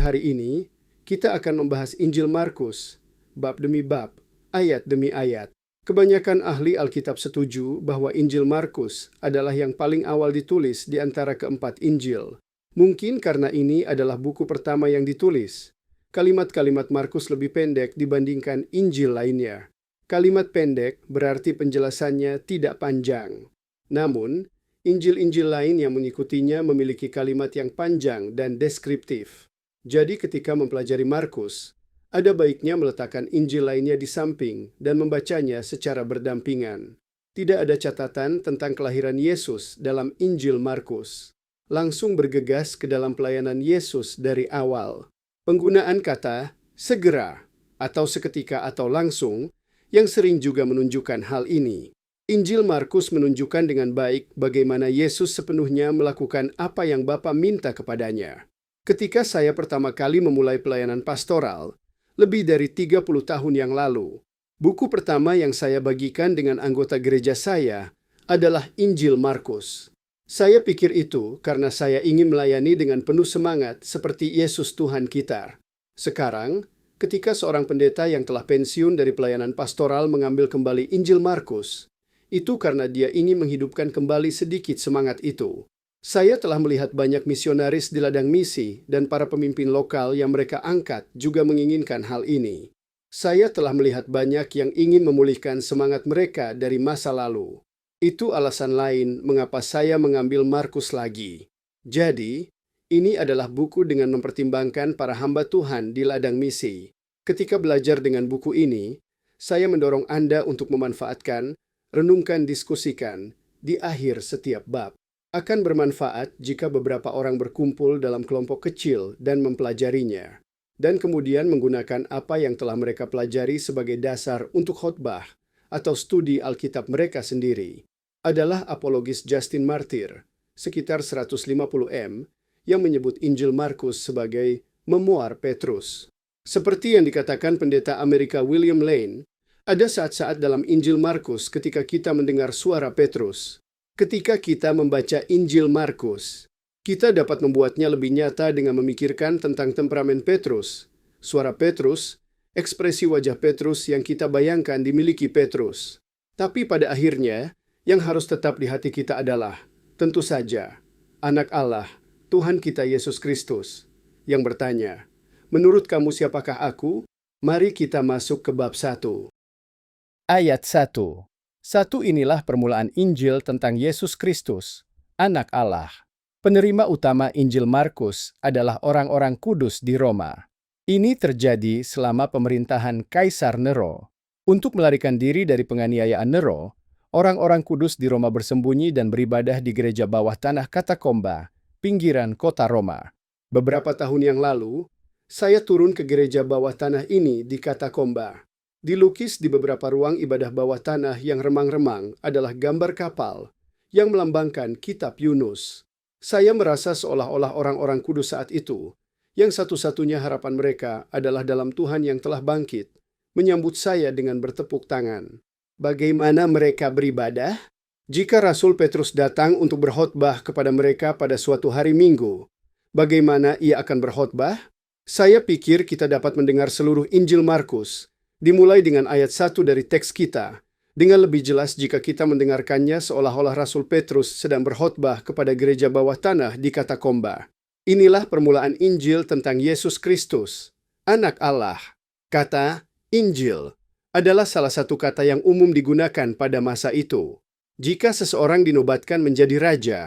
hari ini, kita akan membahas Injil Markus, bab demi bab, ayat demi ayat. Kebanyakan ahli Alkitab setuju bahwa Injil Markus adalah yang paling awal ditulis di antara keempat Injil. Mungkin karena ini adalah buku pertama yang ditulis. Kalimat-kalimat Markus lebih pendek dibandingkan Injil lainnya. Kalimat pendek berarti penjelasannya tidak panjang. Namun, Injil-Injil lain yang mengikutinya memiliki kalimat yang panjang dan deskriptif. Jadi ketika mempelajari Markus, ada baiknya meletakkan Injil lainnya di samping dan membacanya secara berdampingan. Tidak ada catatan tentang kelahiran Yesus dalam Injil Markus. Langsung bergegas ke dalam pelayanan Yesus dari awal. Penggunaan kata segera atau seketika atau langsung yang sering juga menunjukkan hal ini. Injil Markus menunjukkan dengan baik bagaimana Yesus sepenuhnya melakukan apa yang Bapa minta kepadanya. Ketika saya pertama kali memulai pelayanan pastoral, lebih dari 30 tahun yang lalu, buku pertama yang saya bagikan dengan anggota gereja saya adalah Injil Markus. Saya pikir itu karena saya ingin melayani dengan penuh semangat seperti Yesus Tuhan kita. Sekarang, ketika seorang pendeta yang telah pensiun dari pelayanan pastoral mengambil kembali Injil Markus, itu karena dia ingin menghidupkan kembali sedikit semangat itu. Saya telah melihat banyak misionaris di ladang misi dan para pemimpin lokal yang mereka angkat juga menginginkan hal ini. Saya telah melihat banyak yang ingin memulihkan semangat mereka dari masa lalu. Itu alasan lain mengapa saya mengambil Markus lagi. Jadi, ini adalah buku dengan mempertimbangkan para hamba Tuhan di ladang misi. Ketika belajar dengan buku ini, saya mendorong Anda untuk memanfaatkan, renungkan, diskusikan di akhir setiap bab. Akan bermanfaat jika beberapa orang berkumpul dalam kelompok kecil dan mempelajarinya, dan kemudian menggunakan apa yang telah mereka pelajari sebagai dasar untuk khotbah atau studi Alkitab mereka sendiri. Adalah apologis Justin Martyr, sekitar 150 m, yang menyebut Injil Markus sebagai memoir Petrus. Seperti yang dikatakan pendeta Amerika William Lane, ada saat-saat dalam Injil Markus ketika kita mendengar suara Petrus. Ketika kita membaca Injil Markus, kita dapat membuatnya lebih nyata dengan memikirkan tentang temperamen Petrus, suara Petrus, ekspresi wajah Petrus yang kita bayangkan dimiliki Petrus. Tapi pada akhirnya, yang harus tetap di hati kita adalah, tentu saja, Anak Allah, Tuhan kita Yesus Kristus, yang bertanya, "Menurut kamu siapakah aku?" Mari kita masuk ke bab 1. Ayat 1. Satu inilah permulaan Injil tentang Yesus Kristus, Anak Allah. Penerima utama Injil Markus adalah orang-orang kudus di Roma. Ini terjadi selama pemerintahan Kaisar Nero. Untuk melarikan diri dari penganiayaan Nero, orang-orang kudus di Roma bersembunyi dan beribadah di gereja bawah tanah katakomba, pinggiran kota Roma. Beberapa tahun yang lalu, saya turun ke gereja bawah tanah ini di katakomba. Dilukis di beberapa ruang ibadah bawah tanah yang remang-remang adalah gambar kapal yang melambangkan kitab Yunus. Saya merasa seolah-olah orang-orang kudus saat itu, yang satu-satunya harapan mereka adalah dalam Tuhan yang telah bangkit, menyambut saya dengan bertepuk tangan. Bagaimana mereka beribadah? Jika Rasul Petrus datang untuk berkhotbah kepada mereka pada suatu hari Minggu, bagaimana ia akan berkhotbah? Saya pikir kita dapat mendengar seluruh Injil Markus, dimulai dengan ayat 1 dari teks kita, dengan lebih jelas jika kita mendengarkannya seolah-olah Rasul Petrus sedang berkhotbah kepada gereja bawah tanah di katakomba. Inilah permulaan Injil tentang Yesus Kristus, Anak Allah. Kata Injil adalah salah satu kata yang umum digunakan pada masa itu. Jika seseorang dinobatkan menjadi raja,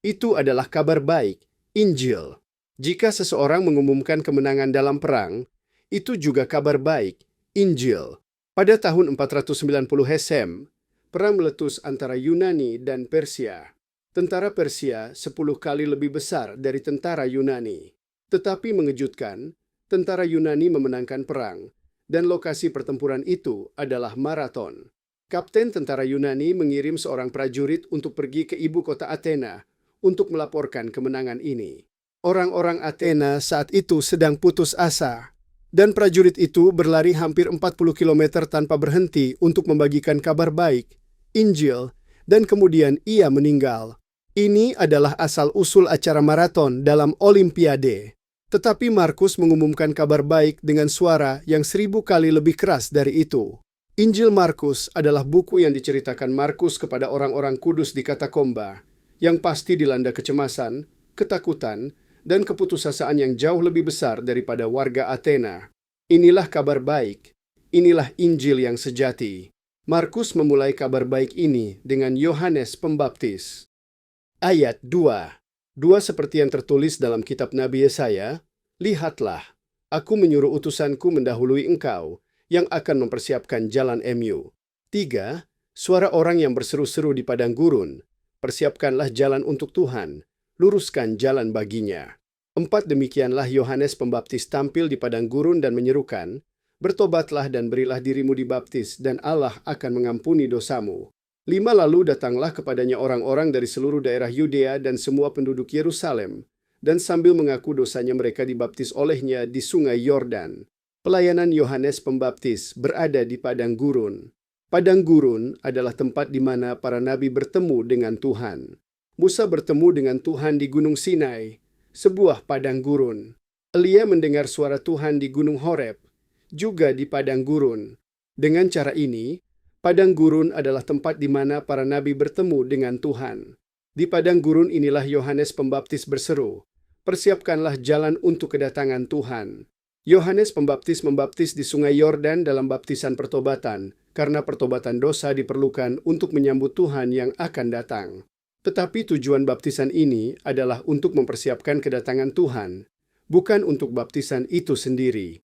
itu adalah kabar baik, Injil. Jika seseorang mengumumkan kemenangan dalam perang, itu juga kabar baik, Injil. Pada tahun 490 Hesem, perang meletus antara Yunani dan Persia. Tentara Persia 10 kali lebih besar dari tentara Yunani. Tetapi mengejutkan, tentara Yunani memenangkan perang, dan lokasi pertempuran itu adalah Marathon. Kapten tentara Yunani mengirim seorang prajurit untuk pergi ke ibu kota Athena untuk melaporkan kemenangan ini. Orang-orang Athena saat itu sedang putus asa. Dan prajurit itu berlari hampir 40 km tanpa berhenti untuk membagikan kabar baik, Injil, dan kemudian ia meninggal. Ini adalah asal-usul acara maraton dalam Olimpiade. Tetapi Markus mengumumkan kabar baik dengan suara yang 1000 kali lebih keras dari itu. Injil Markus adalah buku yang diceritakan Markus kepada orang-orang kudus di katakomba, yang pasti dilanda kecemasan, ketakutan, dan keputusasaan yang jauh lebih besar daripada warga Athena. Inilah kabar baik, inilah Injil yang sejati. Markus memulai kabar baik ini dengan Yohanes Pembaptis. Ayat 2. 2 seperti yang tertulis dalam kitab Nabi Yesaya, "Lihatlah, aku menyuruh utusanku mendahului engkau, yang akan mempersiapkan jalan mu." 3. Suara orang yang berseru-seru di padang gurun, "Persiapkanlah jalan untuk Tuhan, luruskan jalan baginya." 4. Demikianlah Yohanes Pembaptis tampil di padang gurun dan menyerukan, "Bertobatlah dan berilah dirimu dibaptis, dan Allah akan mengampuni dosamu." 5. Lalu datanglah kepadanya orang-orang dari seluruh daerah Yudea dan semua penduduk Yerusalem, dan sambil mengaku dosanya mereka dibaptis olehnya di sungai Yordan. Pelayanan Yohanes Pembaptis berada di padang gurun. Padang gurun adalah tempat di mana para nabi bertemu dengan Tuhan. Musa bertemu dengan Tuhan di Gunung Sinai, sebuah padang gurun. Elia mendengar suara Tuhan di Gunung Horeb, juga di padang gurun. Dengan cara ini, padang gurun adalah tempat di mana para nabi bertemu dengan Tuhan. Di padang gurun inilah Yohanes Pembaptis berseru, "Persiapkanlah jalan untuk kedatangan Tuhan." Yohanes Pembaptis membaptis di sungai Yordan dalam baptisan pertobatan, karena pertobatan dosa diperlukan untuk menyambut Tuhan yang akan datang. Tetapi tujuan baptisan ini adalah untuk mempersiapkan kedatangan Tuhan, bukan untuk baptisan itu sendiri.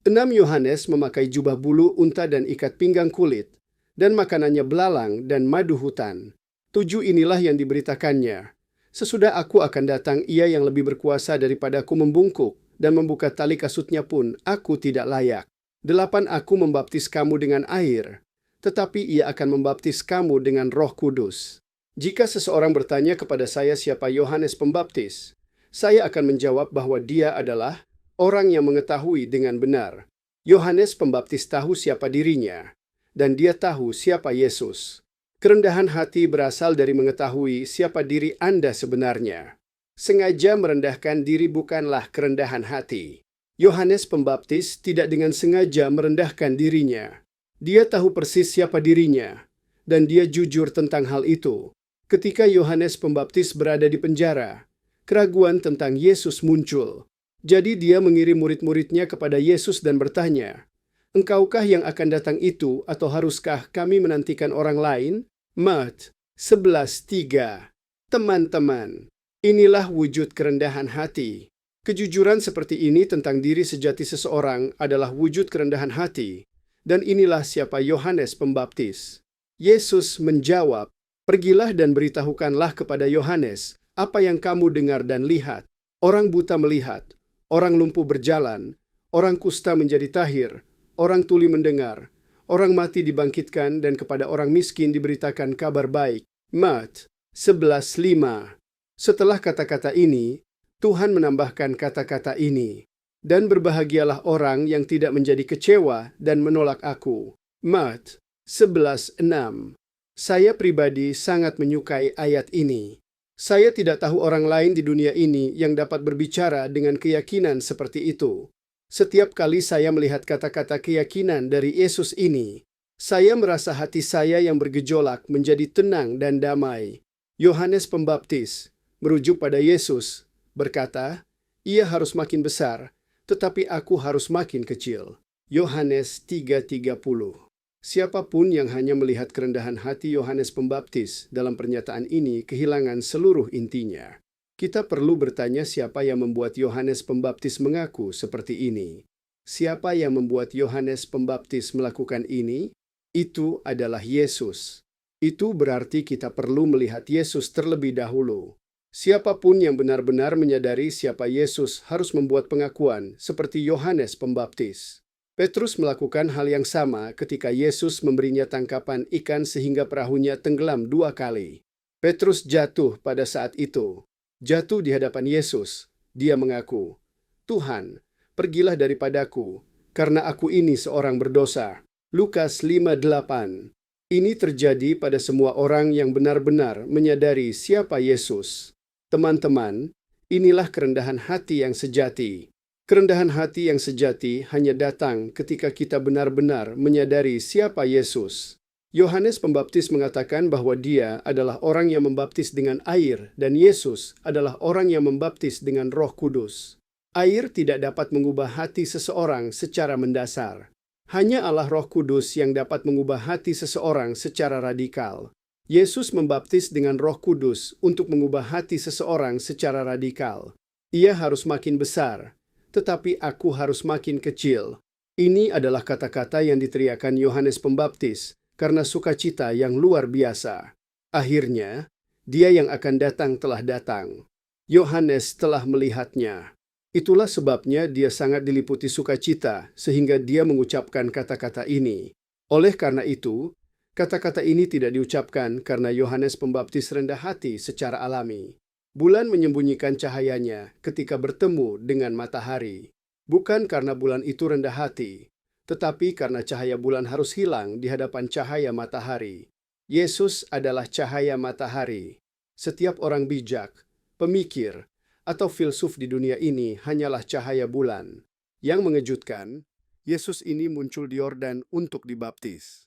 6. Yohanes memakai jubah bulu unta dan ikat pinggang kulit, dan makanannya belalang dan madu hutan. 7. Inilah yang diberitakannya, "Sesudah aku akan datang, ia yang lebih berkuasa daripadaku membungkuk, dan membuka tali kasutnya pun aku tidak layak." 8. Aku membaptis kamu dengan air, tetapi ia akan membaptis kamu dengan Roh Kudus. Jika seseorang bertanya kepada saya siapa Yohanes Pembaptis, saya akan menjawab bahwa dia adalah orang yang mengetahui dengan benar. Yohanes Pembaptis tahu siapa dirinya, dan dia tahu siapa Yesus. Kerendahan hati berasal dari mengetahui siapa diri Anda sebenarnya. Sengaja merendahkan diri bukanlah kerendahan hati. Yohanes Pembaptis tidak dengan sengaja merendahkan dirinya. Dia tahu persis siapa dirinya, dan dia jujur tentang hal itu. Ketika Yohanes Pembaptis berada di penjara, keraguan tentang Yesus muncul. Jadi dia mengirim murid-muridnya kepada Yesus dan bertanya, "Engkaukah yang akan datang itu, atau haruskah kami menantikan orang lain?" Mat 11:3. Teman-teman, inilah wujud kerendahan hati. Kejujuran seperti ini tentang diri sejati seseorang adalah wujud kerendahan hati, dan inilah siapa Yohanes Pembaptis. Yesus menjawab, "Pergilah dan beritahukanlah kepada Yohanes apa yang kamu dengar dan lihat. Orang buta melihat, orang lumpuh berjalan, orang kusta menjadi tahir, orang tuli mendengar, orang mati dibangkitkan, dan kepada orang miskin diberitakan kabar baik." Mat 11:5. Setelah kata-kata ini, Tuhan menambahkan kata-kata ini, "Dan berbahagialah orang yang tidak menjadi kecewa dan menolak aku." Mat 11:6. Saya pribadi sangat menyukai ayat ini. Saya tidak tahu orang lain di dunia ini yang dapat berbicara dengan keyakinan seperti itu. Setiap kali saya melihat kata-kata keyakinan dari Yesus ini, saya merasa hati saya yang bergejolak menjadi tenang dan damai. Yohanes Pembaptis merujuk pada Yesus, berkata, "Ia harus makin besar, tetapi aku harus makin kecil." Yohanes 3:30. Siapapun yang hanya melihat kerendahan hati Yohanes Pembaptis dalam pernyataan ini kehilangan seluruh intinya. Kita perlu bertanya siapa yang membuat Yohanes Pembaptis mengaku seperti ini. Siapa yang membuat Yohanes Pembaptis melakukan ini? Itu adalah Yesus. Itu berarti kita perlu melihat Yesus terlebih dahulu. Siapapun yang benar-benar menyadari siapa Yesus harus membuat pengakuan seperti Yohanes Pembaptis. Petrus melakukan hal yang sama ketika Yesus memberinya tangkapan ikan sehingga perahunya tenggelam 2 kali. Petrus jatuh pada saat itu. Jatuh di hadapan Yesus. Dia mengaku, "Tuhan, pergilah daripadaku, karena aku ini seorang berdosa." Lukas 5:8. Ini terjadi pada semua orang yang benar-benar menyadari siapa Yesus. Teman-teman, Inilah kerendahan hati yang sejati. Kerendahan hati yang sejati hanya datang ketika kita benar-benar menyadari siapa Yesus. Yohanes Pembaptis mengatakan bahwa dia adalah orang yang membaptis dengan air dan Yesus adalah orang yang membaptis dengan Roh Kudus. Air tidak dapat mengubah hati seseorang secara mendasar. Hanya Allah Roh Kudus yang dapat mengubah hati seseorang secara radikal. Yesus membaptis dengan Roh Kudus untuk mengubah hati seseorang secara radikal. Ia harus makin besar, tetapi aku harus makin kecil. Ini adalah kata-kata yang diteriakan Yohanes Pembaptis karena sukacita yang luar biasa. Akhirnya, dia yang akan datang telah datang. Yohanes telah melihatnya. Itulah sebabnya dia sangat diliputi sukacita sehingga dia mengucapkan kata-kata ini. Oleh karena itu, kata-kata ini tidak diucapkan karena Yohanes Pembaptis rendah hati secara alami. Bulan menyembunyikan cahayanya ketika bertemu dengan matahari. Bukan karena bulan itu rendah hati, tetapi karena cahaya bulan harus hilang di hadapan cahaya matahari. Yesus adalah cahaya matahari. Setiap orang bijak, pemikir, atau filsuf di dunia ini hanyalah cahaya bulan. Yang mengejutkan, Yesus ini muncul di Yordan untuk dibaptis.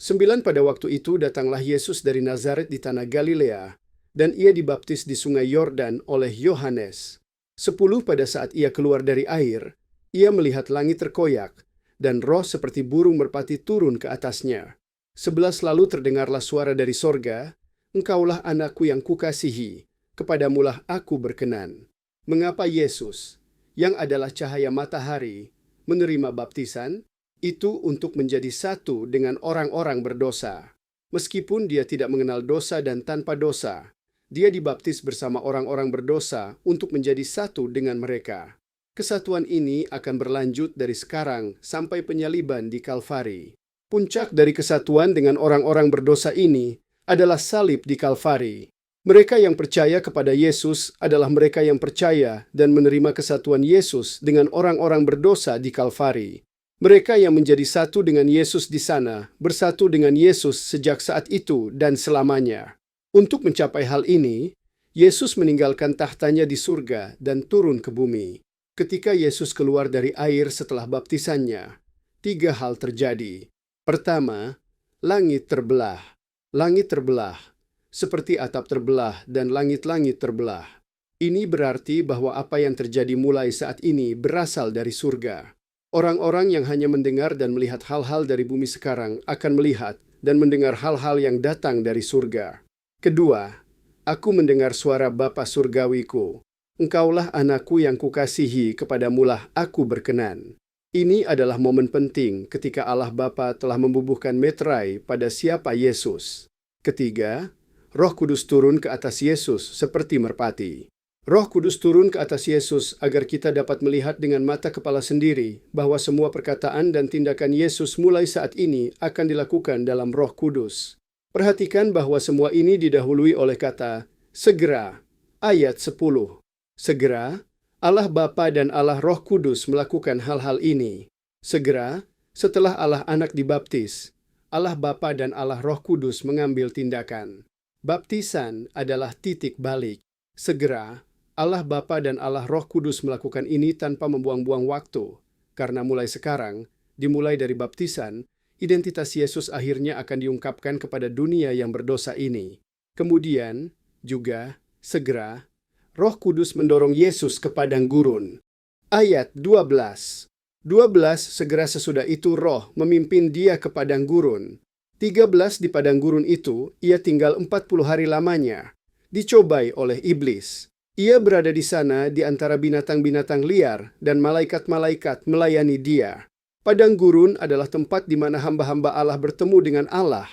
9 pada waktu itu datanglah Yesus dari Nazaret di tanah Galilea, dan ia dibaptis di sungai Yordan oleh Yohanes. 10 pada saat ia keluar dari air, ia melihat langit terkoyak, dan roh seperti burung merpati turun ke atasnya. 11 lalu terdengarlah suara dari sorga, "Engkaulah anakku yang kukasihi, kepadamulah aku berkenan." Mengapa Yesus, yang adalah cahaya matahari, menerima baptisan? Itu untuk menjadi satu dengan orang-orang berdosa. Meskipun dia tidak mengenal dosa dan tanpa dosa, dia dibaptis bersama orang-orang berdosa untuk menjadi satu dengan mereka. Kesatuan ini akan berlanjut dari sekarang sampai penyaliban di Kalvari. Puncak dari kesatuan dengan orang-orang berdosa ini adalah salib di Kalvari. Mereka yang percaya kepada Yesus adalah mereka yang percaya dan menerima kesatuan Yesus dengan orang-orang berdosa di Kalvari. Mereka yang menjadi satu dengan Yesus di sana, bersatu dengan Yesus sejak saat itu dan selamanya. Untuk mencapai hal ini, Yesus meninggalkan tahtanya di surga dan turun ke bumi. Ketika Yesus keluar dari air setelah baptisannya, 3 hal terjadi. Pertama, langit terbelah. Langit terbelah, seperti atap terbelah dan langit-langit terbelah. Ini berarti bahwa apa yang terjadi mulai saat ini berasal dari surga. Orang-orang yang hanya mendengar dan melihat hal-hal dari bumi sekarang akan melihat dan mendengar hal-hal yang datang dari surga. Kedua, aku mendengar suara Bapa surgawiku. Engkaulah anakku yang kukasihi, kepadamulah aku berkenan. Ini adalah momen penting ketika Allah Bapa telah membubuhkan meterai pada siapa Yesus. Ketiga, Roh Kudus turun ke atas Yesus seperti merpati. Roh Kudus turun ke atas Yesus agar kita dapat melihat dengan mata kepala sendiri bahwa semua perkataan dan tindakan Yesus mulai saat ini akan dilakukan dalam Roh Kudus. Perhatikan bahwa semua ini didahului oleh kata segera. Ayat 10. Segera, Allah Bapa dan Allah Roh Kudus melakukan hal-hal ini. Segera, setelah Allah Anak dibaptis, Allah Bapa dan Allah Roh Kudus mengambil tindakan. Baptisan adalah titik balik. Segera, Allah Bapa dan Allah Roh Kudus melakukan ini tanpa membuang-buang waktu, karena mulai sekarang, dimulai dari baptisan, identitas Yesus akhirnya akan diungkapkan kepada dunia yang berdosa ini. Kemudian, juga, segera, Roh Kudus mendorong Yesus ke padang gurun. Ayat 12. 12 segera sesudah itu Roh memimpin dia ke padang gurun. 13 di padang gurun itu, ia tinggal 40 hari lamanya. Dicobai oleh iblis. Ia berada di sana di antara binatang-binatang liar dan malaikat-malaikat melayani dia. Padang gurun adalah tempat di mana hamba-hamba Allah bertemu dengan Allah,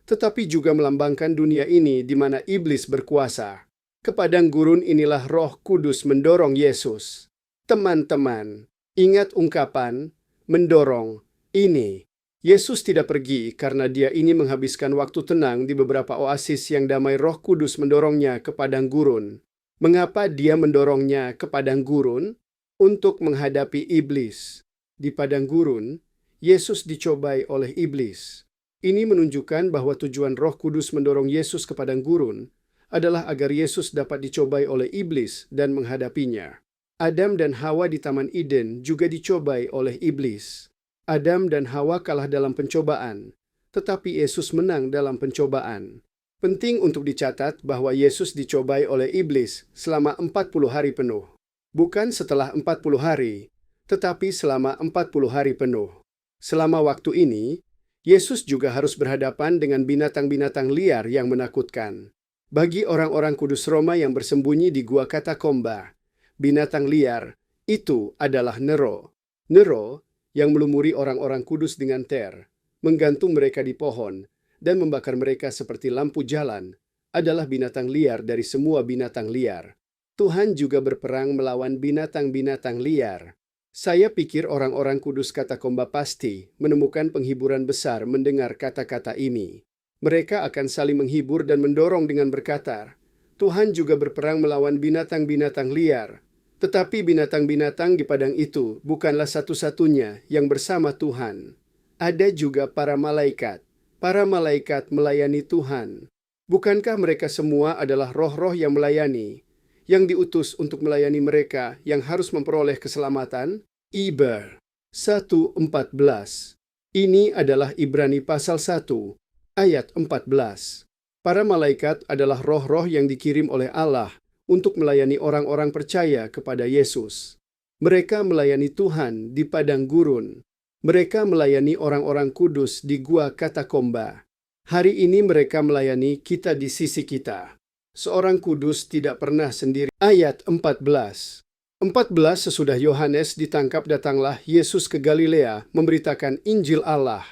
tetapi juga melambangkan dunia ini di mana iblis berkuasa. Ke padang gurun inilah Roh Kudus mendorong Yesus. Teman-teman, ingat ungkapan mendorong ini. Yesus tidak pergi karena dia ingin menghabiskan waktu tenang di beberapa oasis yang damai. Roh Kudus mendorongnya ke padang gurun. Mengapa dia mendorongnya ke padang gurun? Untuk menghadapi iblis. Di padang gurun, Yesus dicobai oleh iblis. Ini menunjukkan bahwa tujuan Roh Kudus mendorong Yesus ke padang gurun adalah agar Yesus dapat dicobai oleh iblis dan menghadapinya. Adam dan Hawa di Taman Eden juga dicobai oleh iblis. Adam dan Hawa kalah dalam pencobaan, tetapi Yesus menang dalam pencobaan. Penting untuk dicatat bahwa Yesus dicobai oleh iblis selama 40 hari penuh. Bukan setelah 40 hari, tetapi selama 40 hari penuh. Selama waktu ini, Yesus juga harus berhadapan dengan binatang-binatang liar yang menakutkan. Bagi orang-orang kudus Roma yang bersembunyi di gua katakomba, binatang liar itu adalah Nero. Nero yang melumuri orang-orang kudus dengan ter, menggantung mereka di pohon, dan membakar mereka seperti lampu jalan, adalah binatang liar dari semua binatang liar. Tuhan juga berperang melawan binatang-binatang liar. Saya pikir orang-orang kudus katakomba pasti menemukan penghiburan besar mendengar kata-kata ini. Mereka akan saling menghibur dan mendorong dengan berkata, Tuhan juga berperang melawan binatang-binatang liar. Tetapi binatang-binatang di padang itu bukanlah satu-satunya yang bersama Tuhan. Ada juga para malaikat. Para malaikat melayani Tuhan. Bukankah mereka semua adalah roh-roh yang melayani, yang diutus untuk melayani mereka yang harus memperoleh keselamatan? Iber 1:14. Ini adalah Ibrani pasal 1, ayat 14. Para malaikat adalah roh-roh yang dikirim oleh Allah untuk melayani orang-orang percaya kepada Yesus. Mereka melayani Tuhan di padang gurun. Mereka melayani orang-orang kudus di gua katakomba. Hari ini mereka melayani kita di sisi kita. Seorang kudus tidak pernah sendiri. Ayat 14. 14 sesudah Yohanes ditangkap datanglah Yesus ke Galilea memberitakan Injil Allah.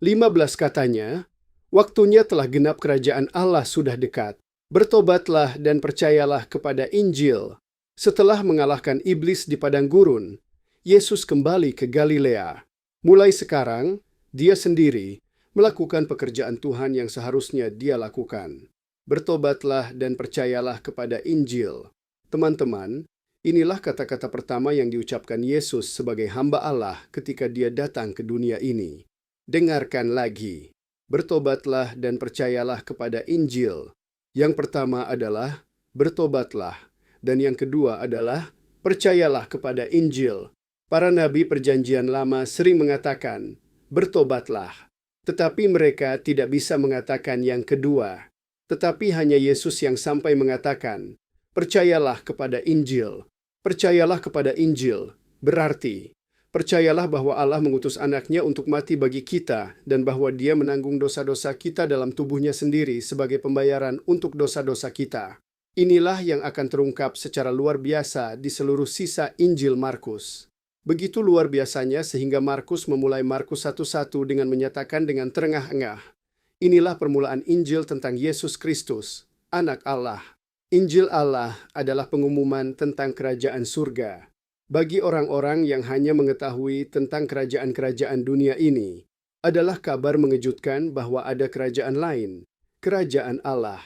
15 katanya, waktunya telah genap kerajaan Allah sudah dekat. Bertobatlah dan percayalah kepada Injil. Setelah mengalahkan iblis di padang gurun, Yesus kembali ke Galilea. Mulai sekarang, dia sendiri melakukan pekerjaan Tuhan yang seharusnya dia lakukan. Bertobatlah dan percayalah kepada Injil. Teman-teman, inilah kata-kata pertama yang diucapkan Yesus sebagai hamba Allah ketika dia datang ke dunia ini. Dengarkan lagi. Bertobatlah dan percayalah kepada Injil. Yang pertama adalah bertobatlah, dan yang kedua adalah percayalah kepada Injil. Para nabi Perjanjian Lama sering mengatakan, bertobatlah. Tetapi mereka tidak bisa mengatakan yang kedua. Tetapi hanya Yesus yang sampai mengatakan, percayalah kepada Injil. Percayalah kepada Injil, berarti, percayalah bahwa Allah mengutus anaknya untuk mati bagi kita dan bahwa dia menanggung dosa-dosa kita dalam tubuhnya sendiri sebagai pembayaran untuk dosa-dosa kita. Inilah yang akan terungkap secara luar biasa di seluruh sisa Injil Markus. Begitu luar biasanya sehingga Markus memulai Markus 1:1 dengan menyatakan dengan terengah-engah, inilah permulaan Injil tentang Yesus Kristus, Anak Allah. Injil Allah adalah pengumuman tentang kerajaan surga. Bagi orang-orang yang hanya mengetahui tentang kerajaan-kerajaan dunia ini, adalah kabar mengejutkan bahwa ada kerajaan lain, kerajaan Allah.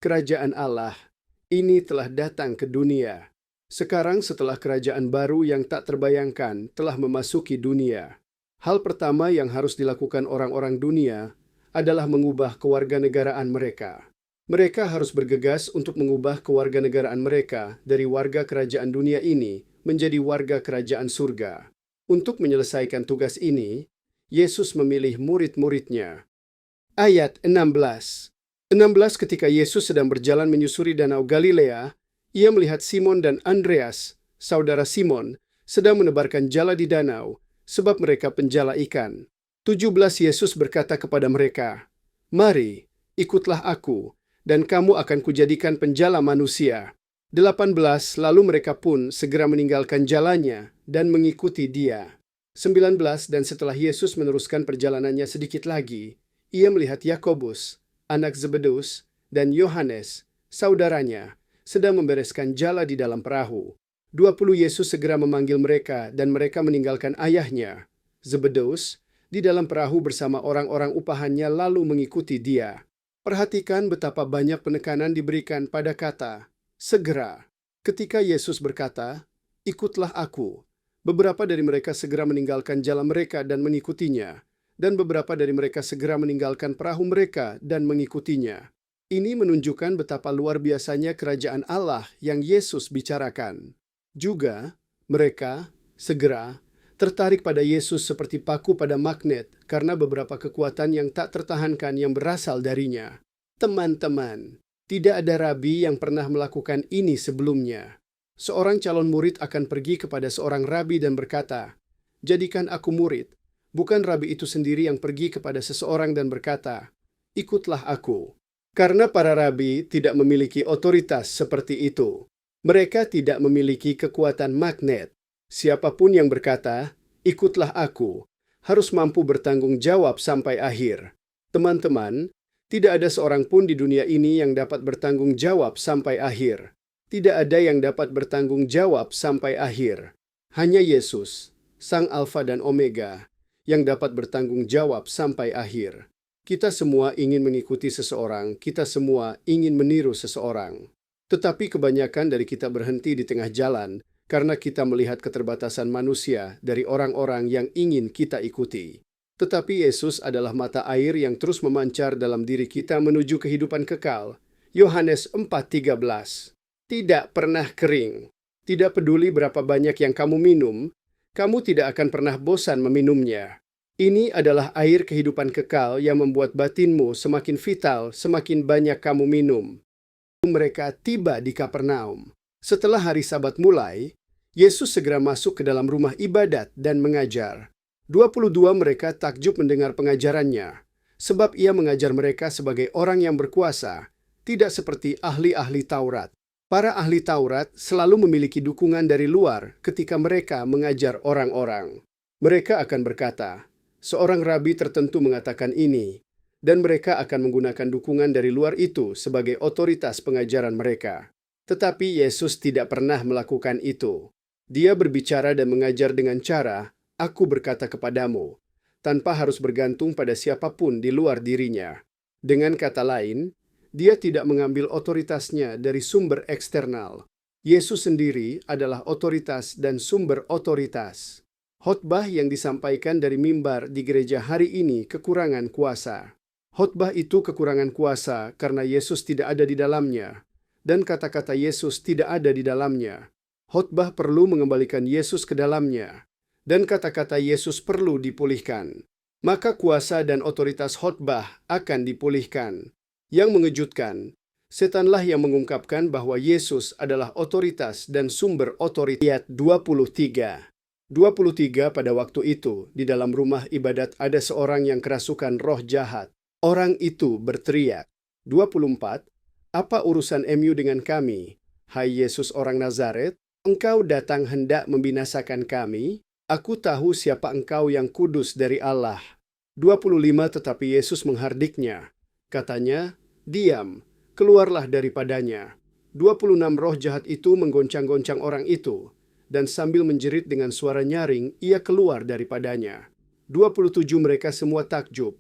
Kerajaan Allah ini telah datang ke dunia. Sekarang setelah kerajaan baru yang tak terbayangkan telah memasuki dunia. Hal pertama yang harus dilakukan orang-orang dunia adalah mengubah kewarganegaraan mereka. Mereka harus bergegas untuk mengubah kewarganegaraan mereka dari warga kerajaan dunia ini menjadi warga kerajaan surga. Untuk menyelesaikan tugas ini, Yesus memilih murid-muridnya. Ayat 16. 16 ketika Yesus sedang berjalan menyusuri Danau Galilea, ia melihat Simon dan Andreas, saudara Simon, sedang menebarkan jala di danau, sebab mereka penjala ikan. 17 Yesus berkata kepada mereka, "Mari, ikutlah aku, dan kamu akan kujadikan penjala manusia." 18 lalu mereka pun segera meninggalkan jalannya dan mengikuti dia. 19 dan setelah Yesus meneruskan perjalanannya sedikit lagi, ia melihat Yakobus, anak Zebedeus, dan Yohanes, saudaranya, sedang membereskan jala di dalam perahu. 20 Yesus segera memanggil mereka dan mereka meninggalkan ayahnya, Zebedeus, di dalam perahu bersama orang-orang upahannya lalu mengikuti dia. Perhatikan betapa banyak penekanan diberikan pada kata segera. Ketika Yesus berkata, "Ikutlah aku," beberapa dari mereka segera meninggalkan jala mereka dan mengikutinya, dan beberapa dari mereka segera meninggalkan perahu mereka dan mengikutinya. Ini menunjukkan betapa luar biasanya kerajaan Allah yang Yesus bicarakan. Juga, mereka segera tertarik pada Yesus seperti paku pada magnet karena beberapa kekuatan yang tak tertahankan yang berasal darinya. Teman-teman, tidak ada rabi yang pernah melakukan ini sebelumnya. Seorang calon murid akan pergi kepada seorang rabi dan berkata, "Jadikan aku murid." Bukan rabi itu sendiri yang pergi kepada seseorang dan berkata, "Ikutlah aku." Karena para rabi tidak memiliki otoritas seperti itu. Mereka tidak memiliki kekuatan magnet. Siapapun yang berkata, "Ikutlah aku," harus mampu bertanggung jawab sampai akhir. Teman-teman, tidak ada seorang pun di dunia ini yang dapat bertanggung jawab sampai akhir. Tidak ada yang dapat bertanggung jawab sampai akhir. Hanya Yesus, Sang Alfa dan Omega, yang dapat bertanggung jawab sampai akhir. Kita semua ingin mengikuti seseorang, kita semua ingin meniru seseorang. Tetapi kebanyakan dari kita berhenti di tengah jalan karena kita melihat keterbatasan manusia dari orang-orang yang ingin kita ikuti. Tetapi Yesus adalah mata air yang terus memancar dalam diri kita menuju kehidupan kekal. Yohanes 4:13. Tidak pernah kering. Tidak peduli berapa banyak yang kamu minum, kamu tidak akan pernah bosan meminumnya. Ini adalah air kehidupan kekal yang membuat batinmu semakin vital semakin banyak kamu minum. Mereka tiba di Kapernaum. Setelah hari Sabat mulai, Yesus segera masuk ke dalam rumah ibadat dan mengajar. 22 mereka takjub mendengar pengajarannya, sebab ia mengajar mereka sebagai orang yang berkuasa, tidak seperti ahli-ahli Taurat. Para ahli Taurat selalu memiliki dukungan dari luar ketika mereka mengajar orang-orang. Mereka akan berkata, "Seorang rabi tertentu mengatakan ini," dan mereka akan menggunakan dukungan dari luar itu sebagai otoritas pengajaran mereka. Tetapi Yesus tidak pernah melakukan itu. Dia berbicara dan mengajar dengan cara, "Aku berkata kepadamu," tanpa harus bergantung pada siapapun di luar dirinya. Dengan kata lain, dia tidak mengambil otoritasnya dari sumber eksternal. Yesus sendiri adalah otoritas dan sumber otoritas. Khotbah yang disampaikan dari mimbar di gereja hari ini kekurangan kuasa. Khotbah itu kekurangan kuasa karena Yesus tidak ada di dalamnya, dan kata-kata Yesus tidak ada di dalamnya. Khotbah perlu mengembalikan Yesus ke dalamnya, dan kata-kata Yesus perlu dipulihkan. Maka kuasa dan otoritas khotbah akan dipulihkan. Yang mengejutkan, setanlah yang mengungkapkan bahwa Yesus adalah otoritas dan sumber otoritas. 23 pada waktu itu, di dalam rumah ibadat ada seorang yang kerasukan roh jahat. Orang itu berteriak. 24, "Apa urusan MU dengan kami? Hai Yesus orang Nazaret, Engkau datang hendak membinasakan kami? Aku tahu siapa Engkau yang kudus dari Allah." 25 Tetapi Yesus menghardiknya. Katanya, "Diam, keluarlah daripadanya." 26 roh jahat itu menggoncang-goncang orang itu, dan sambil menjerit dengan suara nyaring, ia keluar daripadanya. 27 mereka semua takjub,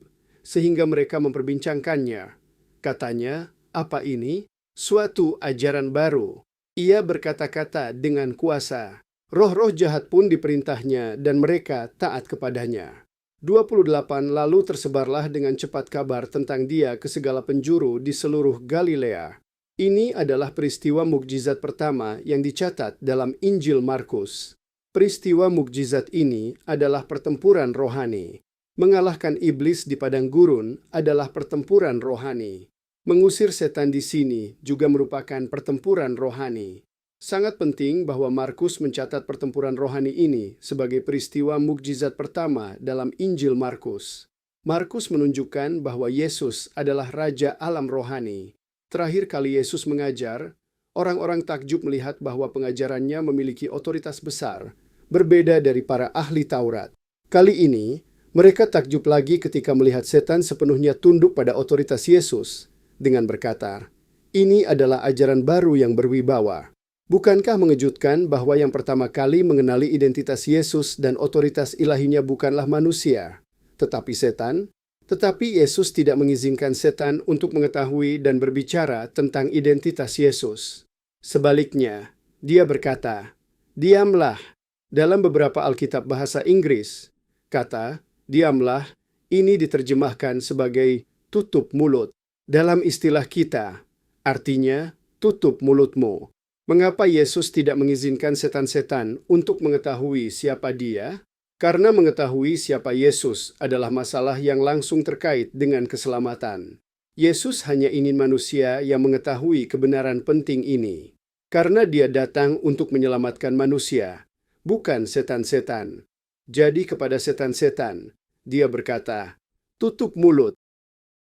sehingga mereka memperbincangkannya. Katanya, "Apa ini? Suatu ajaran baru." Ia berkata-kata dengan kuasa. Roh-roh jahat pun diperintahnya, dan mereka taat kepadanya. 28 Lalu tersebarlah dengan cepat kabar tentang dia ke segala penjuru di seluruh Galilea. Ini adalah peristiwa mukjizat pertama yang dicatat dalam Injil Markus. Peristiwa mukjizat ini adalah pertempuran rohani. Mengalahkan iblis di padang gurun adalah pertempuran rohani. Mengusir setan di sini juga merupakan pertempuran rohani. Sangat penting bahwa Markus mencatat pertempuran rohani ini sebagai peristiwa mukjizat pertama dalam Injil Markus. Markus menunjukkan bahwa Yesus adalah Raja alam rohani. Terakhir kali Yesus mengajar, orang-orang takjub melihat bahwa pengajarannya memiliki otoritas besar, berbeda dari para ahli Taurat. Kali ini, mereka takjub lagi ketika melihat setan sepenuhnya tunduk pada otoritas Yesus, dengan berkata, "Ini adalah ajaran baru yang berwibawa." Bukankah mengejutkan bahwa yang pertama kali mengenali identitas Yesus dan otoritas ilahinya bukanlah manusia, tetapi setan? Tetapi Yesus tidak mengizinkan setan untuk mengetahui dan berbicara tentang identitas Yesus. Sebaliknya, dia berkata, "Diamlah." Dalam beberapa Alkitab bahasa Inggris, kata "diamlah" ini diterjemahkan sebagai "tutup mulut". Dalam istilah kita, artinya tutup mulutmu. Mengapa Yesus tidak mengizinkan setan-setan untuk mengetahui siapa Dia? Karena mengetahui siapa Yesus adalah masalah yang langsung terkait dengan keselamatan. Yesus hanya ingin manusia yang mengetahui kebenaran penting ini. Karena Dia datang untuk menyelamatkan manusia, bukan setan-setan. Jadi kepada setan-setan, Dia berkata, "Tutup mulut."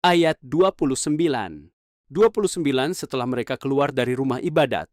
Ayat 29. Setelah mereka keluar dari rumah ibadat,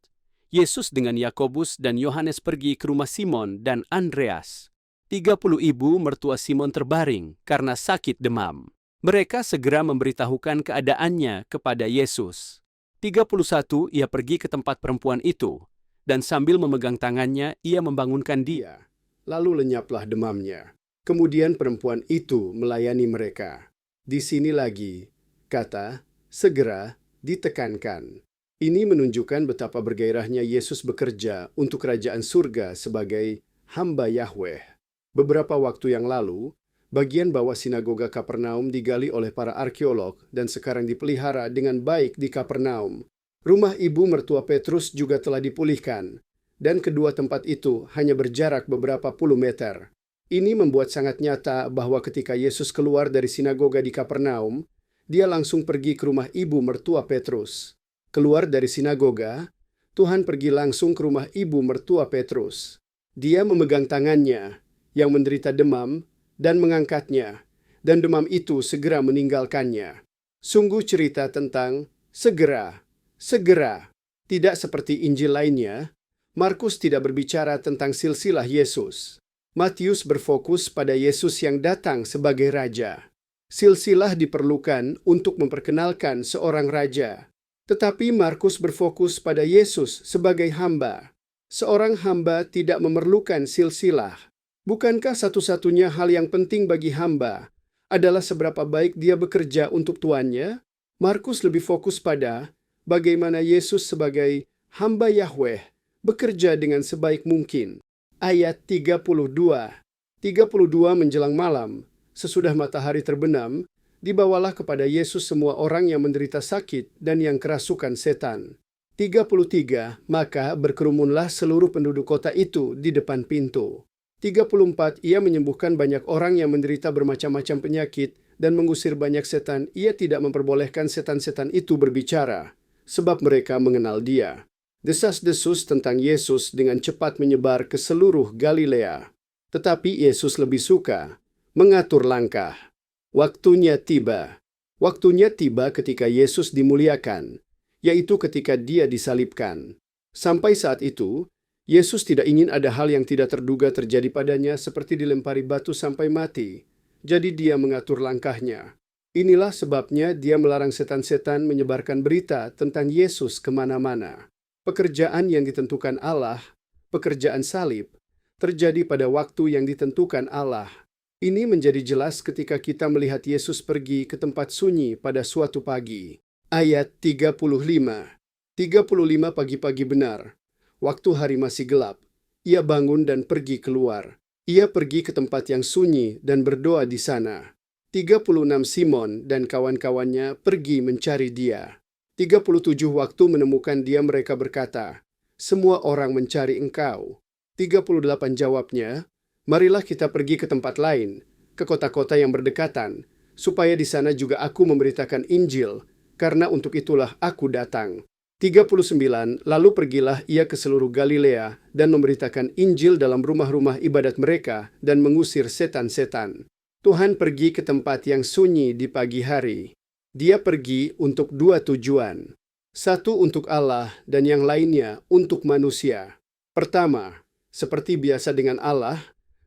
Yesus dengan Yakobus dan Yohanes pergi ke rumah Simon dan Andreas. 30 ibu mertua Simon terbaring karena sakit demam. Mereka segera memberitahukan keadaannya kepada Yesus. 31 ia pergi ke tempat perempuan itu, dan sambil memegang tangannya ia membangunkan dia. Lalu lenyaplah demamnya. Kemudian perempuan itu melayani mereka. Di sini lagi, kata segera ditekankan. Ini menunjukkan betapa bergairahnya Yesus bekerja untuk kerajaan surga sebagai hamba Yahweh. Beberapa waktu yang lalu, bagian bawah sinagoga Kapernaum digali oleh para arkeolog dan sekarang dipelihara dengan baik di Kapernaum. Rumah ibu mertua Petrus juga telah dipulihkan, dan kedua tempat itu hanya berjarak beberapa puluh meter. Ini membuat sangat nyata bahwa ketika Yesus keluar dari sinagoga di Kapernaum, Dia langsung pergi ke rumah ibu mertua Petrus. Keluar dari sinagoga, Tuhan pergi langsung ke rumah ibu mertua Petrus. Dia memegang tangannya yang menderita demam dan mengangkatnya, dan demam itu segera meninggalkannya. Sungguh cerita tentang segera. Tidak seperti Injil lainnya, Markus tidak berbicara tentang silsilah Yesus. Matius berfokus pada Yesus yang datang sebagai raja. Silsilah diperlukan untuk memperkenalkan seorang raja. Tetapi Markus berfokus pada Yesus sebagai hamba. Seorang hamba tidak memerlukan silsilah. Bukankah satu-satunya hal yang penting bagi hamba adalah seberapa baik dia bekerja untuk tuannya? Markus lebih fokus pada bagaimana Yesus sebagai hamba Yahweh bekerja dengan sebaik mungkin. Ayat 32 menjelang malam, sesudah matahari terbenam, dibawalah kepada Yesus semua orang yang menderita sakit dan yang kerasukan setan. 33, maka berkerumunlah seluruh penduduk kota itu di depan pintu. 34, ia menyembuhkan banyak orang yang menderita bermacam-macam penyakit dan mengusir banyak setan. Ia tidak memperbolehkan setan-setan itu berbicara, sebab mereka mengenal Dia. Desas-desus tentang Yesus dengan cepat menyebar ke seluruh Galilea. Tetapi Yesus lebih suka mengatur langkah. Waktunya tiba. Waktunya tiba ketika Yesus dimuliakan, yaitu ketika Dia disalibkan. Sampai saat itu, Yesus tidak ingin ada hal yang tidak terduga terjadi padanya seperti dilempari batu sampai mati. Jadi Dia mengatur langkahnya. Inilah sebabnya Dia melarang setan-setan menyebarkan berita tentang Yesus kemana-mana. Pekerjaan yang ditentukan Allah, pekerjaan salib, terjadi pada waktu yang ditentukan Allah. Ini menjadi jelas ketika kita melihat Yesus pergi ke tempat sunyi pada suatu pagi. Ayat 35 pagi-pagi benar. Waktu hari masih gelap, ia bangun dan pergi keluar. Ia pergi ke tempat yang sunyi dan berdoa di sana. 36 Simon dan kawan-kawannya pergi mencari Dia. 37 waktu menemukan Dia mereka berkata, "Semua orang mencari Engkau." 38 jawabnya, "Marilah kita pergi ke tempat lain, ke kota-kota yang berdekatan, supaya di sana juga aku memberitakan Injil, karena untuk itulah aku datang." 39, lalu pergilah ia ke seluruh Galilea dan memberitakan Injil dalam rumah-rumah ibadat mereka dan mengusir setan-setan. Tuhan pergi ke tempat yang sunyi di pagi hari. Dia pergi untuk dua tujuan. Satu untuk Allah dan yang lainnya untuk manusia. Pertama, seperti biasa dengan Allah,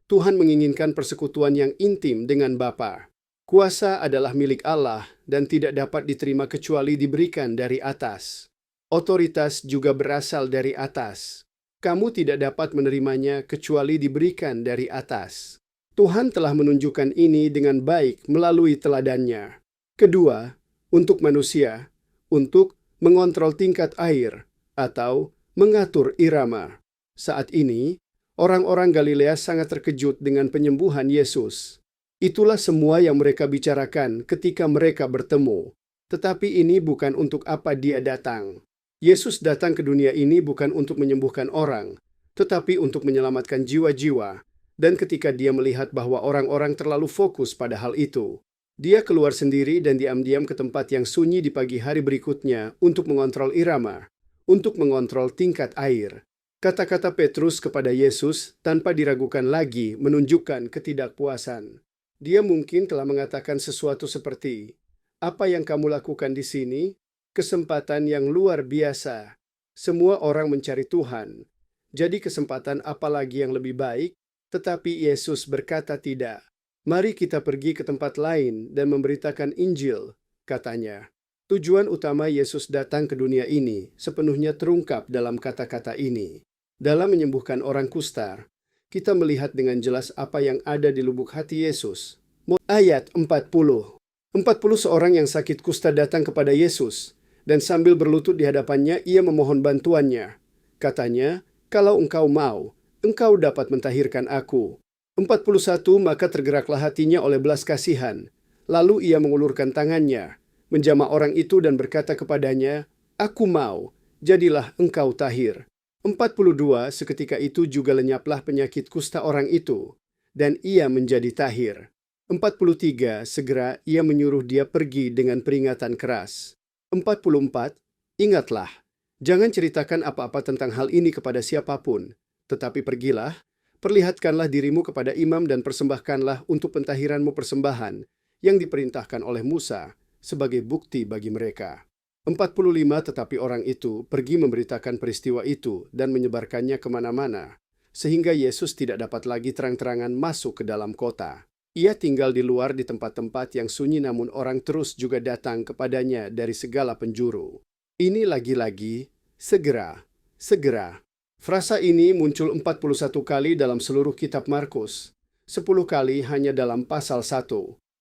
Tuhan menginginkan persekutuan yang intim dengan Bapa. Kuasa adalah milik Allah dan tidak dapat diterima kecuali diberikan dari atas. Otoritas juga berasal dari atas. Kamu tidak dapat menerimanya kecuali diberikan dari atas. Tuhan telah menunjukkan ini dengan baik melalui teladannya. Kedua, untuk manusia, untuk mengontrol tingkat air atau mengatur irama. Saat ini, orang-orang Galilea sangat terkejut dengan penyembuhan Yesus. Itulah semua yang mereka bicarakan ketika mereka bertemu. Tetapi ini bukan untuk apa dia datang. Yesus datang ke dunia ini bukan untuk menyembuhkan orang, tetapi untuk menyelamatkan jiwa-jiwa. Dan ketika dia melihat bahwa orang-orang terlalu fokus pada hal itu, dia keluar sendiri dan diam-diam ke tempat yang sunyi di pagi hari berikutnya untuk mengontrol irama, untuk mengontrol tingkat air. Kata-kata Petrus kepada Yesus tanpa diragukan lagi menunjukkan ketidakpuasan. Dia mungkin telah mengatakan sesuatu seperti, "Apa yang kamu lakukan di sini? Kesempatan yang luar biasa. Semua orang mencari Tuhan. Jadi kesempatan apa lagi yang lebih baik?" Tetapi Yesus berkata tidak. "Mari kita pergi ke tempat lain dan memberitakan Injil," katanya. Tujuan utama Yesus datang ke dunia ini sepenuhnya terungkap dalam kata-kata ini. Dalam menyembuhkan orang kusta, kita melihat dengan jelas apa yang ada di lubuk hati Yesus. Ayat 40. 40 seorang yang sakit kusta datang kepada Yesus, dan sambil berlutut di hadapannya ia memohon bantuannya. Katanya, "Kalau engkau mau, engkau dapat mentahirkan aku." 41 maka tergeraklah hatinya oleh belas kasihan. Lalu ia mengulurkan tangannya, menjamah orang itu dan berkata kepadanya, "Aku mau, jadilah engkau tahir." 42 seketika itu juga lenyaplah penyakit kusta orang itu, dan ia menjadi tahir. 43 segera ia menyuruh dia pergi dengan peringatan keras. 44 Ingatlah, jangan ceritakan apa-apa tentang hal ini kepada siapapun, tetapi pergilah, perlihatkanlah dirimu kepada imam dan persembahkanlah untuk pentahiranmu persembahan yang diperintahkan oleh Musa sebagai bukti bagi mereka. 45 Tetapi orang itu pergi memberitakan peristiwa itu dan menyebarkannya kemana-mana, sehingga Yesus tidak dapat lagi terang-terangan masuk ke dalam kota. Ia tinggal di luar di tempat-tempat yang sunyi, namun orang terus juga datang kepadanya dari segala penjuru. Ini lagi-lagi, segera, segera. Frasa ini muncul 41 kali dalam seluruh kitab Markus, 10 kali hanya dalam pasal 1.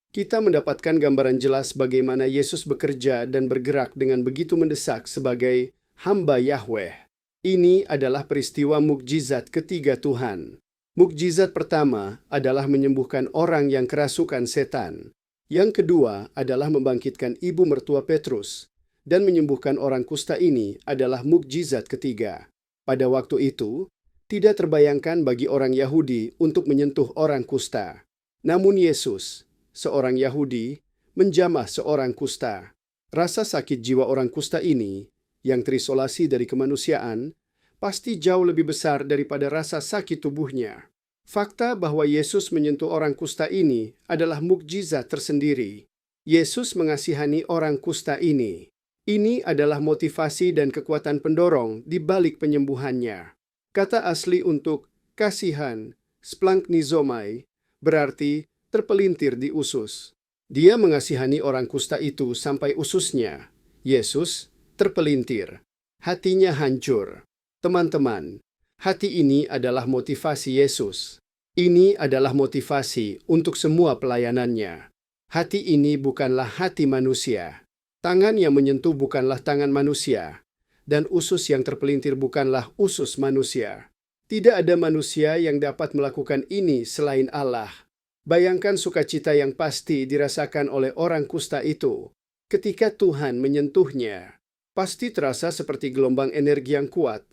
Kita mendapatkan gambaran jelas bagaimana Yesus bekerja dan bergerak dengan begitu mendesak sebagai hamba Yahweh. Ini adalah peristiwa mukjizat ketiga Tuhan. Mukjizat pertama adalah menyembuhkan orang yang kerasukan setan. Yang kedua adalah membangkitkan ibu mertua Petrus. Dan menyembuhkan orang kusta ini adalah mukjizat ketiga. Pada waktu itu, tidak terbayangkan bagi orang Yahudi untuk menyentuh orang kusta. Namun Yesus, seorang Yahudi, menjamah seorang kusta. Rasa sakit jiwa orang kusta ini, yang terisolasi dari kemanusiaan, pasti jauh lebih besar daripada rasa sakit tubuhnya. Fakta bahwa Yesus menyentuh orang kusta ini adalah mukjizat tersendiri. Yesus mengasihani orang kusta ini. Ini adalah motivasi dan kekuatan pendorong di balik penyembuhannya. Kata asli untuk kasihan, splanknizomai, berarti terpelintir di usus. Dia mengasihani orang kusta itu sampai ususnya. Yesus terpelintir. Hatinya hancur. Teman-teman, hati ini adalah motivasi Yesus. Ini adalah motivasi untuk semua pelayanannya. Hati ini bukanlah hati manusia. Tangan yang menyentuh bukanlah tangan manusia. Dan usus yang terpelintir bukanlah usus manusia. Tidak ada manusia yang dapat melakukan ini selain Allah. Bayangkan sukacita yang pasti dirasakan oleh orang kusta itu. Ketika Tuhan menyentuhnya, pasti terasa seperti gelombang energi yang kuat.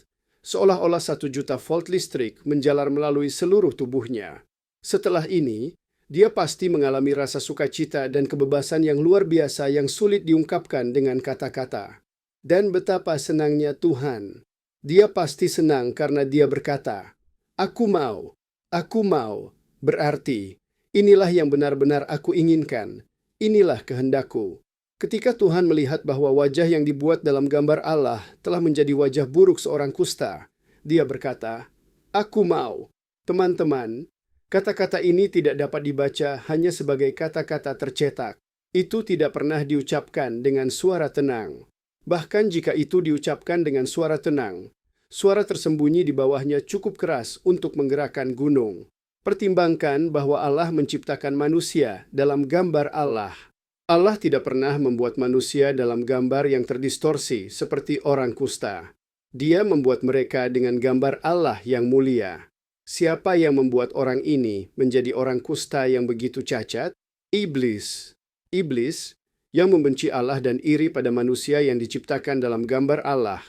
Seolah-olah 1 juta volt listrik menjalar melalui seluruh tubuhnya. Setelah ini, dia pasti mengalami rasa sukacita dan kebebasan yang luar biasa yang sulit diungkapkan dengan kata-kata. Dan betapa senangnya Tuhan. Dia pasti senang karena dia berkata, "Aku mau, aku mau." Berarti, inilah yang benar-benar aku inginkan. Inilah kehendakku. Ketika Tuhan melihat bahwa wajah yang dibuat dalam gambar Allah telah menjadi wajah buruk seorang kusta, dia berkata, "Aku mau." Teman-teman, kata-kata ini tidak dapat dibaca hanya sebagai kata-kata tercetak. Itu tidak pernah diucapkan dengan suara tenang. Bahkan jika itu diucapkan dengan suara tenang, suara tersembunyi di bawahnya cukup keras untuk menggerakkan gunung. Pertimbangkan bahwa Allah menciptakan manusia dalam gambar Allah. Allah tidak pernah membuat manusia dalam gambar yang terdistorsi seperti orang kusta. Dia membuat mereka dengan gambar Allah yang mulia. Siapa yang membuat orang ini menjadi orang kusta yang begitu cacat? Iblis. Iblis, yang membenci Allah dan iri pada manusia yang diciptakan dalam gambar Allah,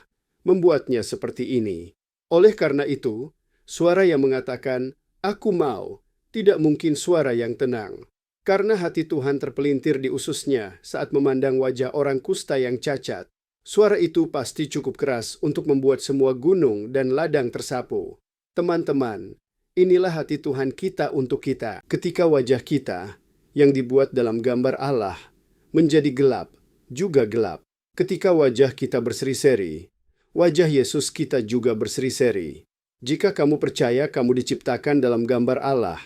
membuatnya seperti ini. Oleh karena itu, suara yang mengatakan, "Aku mau," tidak mungkin suara yang tenang. Karena hati Tuhan terpelintir di ususnya saat memandang wajah orang kusta yang cacat, suara itu pasti cukup keras untuk membuat semua gunung dan ladang tersapu. Teman-teman, inilah hati Tuhan kita untuk kita. Ketika wajah kita, yang dibuat dalam gambar Allah, menjadi gelap, juga gelap. Ketika wajah kita berseri-seri, wajah Yesus kita juga berseri-seri. Jika kamu percaya kamu diciptakan dalam gambar Allah,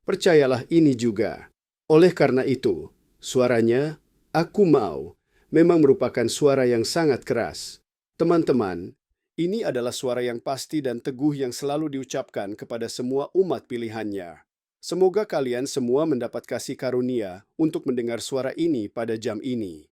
percayalah ini juga. Oleh karena itu, suaranya, "Aku mau," memang merupakan suara yang sangat keras. Teman-teman, ini adalah suara yang pasti dan teguh yang selalu diucapkan kepada semua umat pilihannya. Semoga kalian semua mendapat kasih karunia untuk mendengar suara ini pada jam ini.